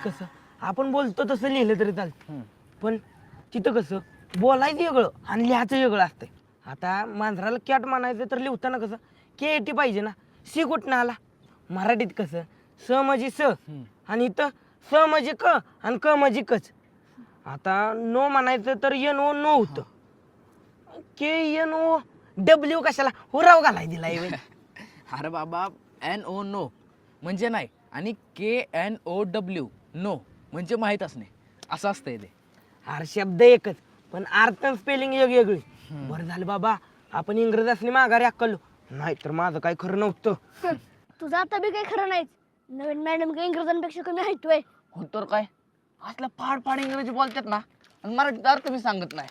कसं आपण बोलतो तसं लिहिलं तरी चालतं, पण तिथं कसं बोलायचं वेगळं आणि लिहायचं वेगळं असतंय. आता मांजराला कॅट म्हणायचं तर लिहिताना कसं KAT पाहिजे ना. सी कुठनं आला? मराठीत कसं स म्हणजे स आणि इथं स म्हणजे क आणि क म्हणजे कच. आता नो म्हणायचं तर NO नो होतं. KNOW कशाला हुराव घालाय दिलाय बे. अरे बाबा NO नो म्हणजे नाही आणि KNOW नो म्हणजे माहीत असणे असं असतंय ते. अरे शब्द एकच पण अर्थ स्पेलिंग वेगळी. बरं झालं बाबा आपण इंग्रजी असली माघारी अक्कलो, नाहीतर माझं काय खरं नव्हतं. तुझं आता बी काही खरं नाहीच. नवीन मॅडम काही इंग्रजांपेक्षा कमी हायतोय. हो तर काय असल्या फाड इंग्रजी बोलतात ना आणि मराठीत अर्थ मी सांगत नाही.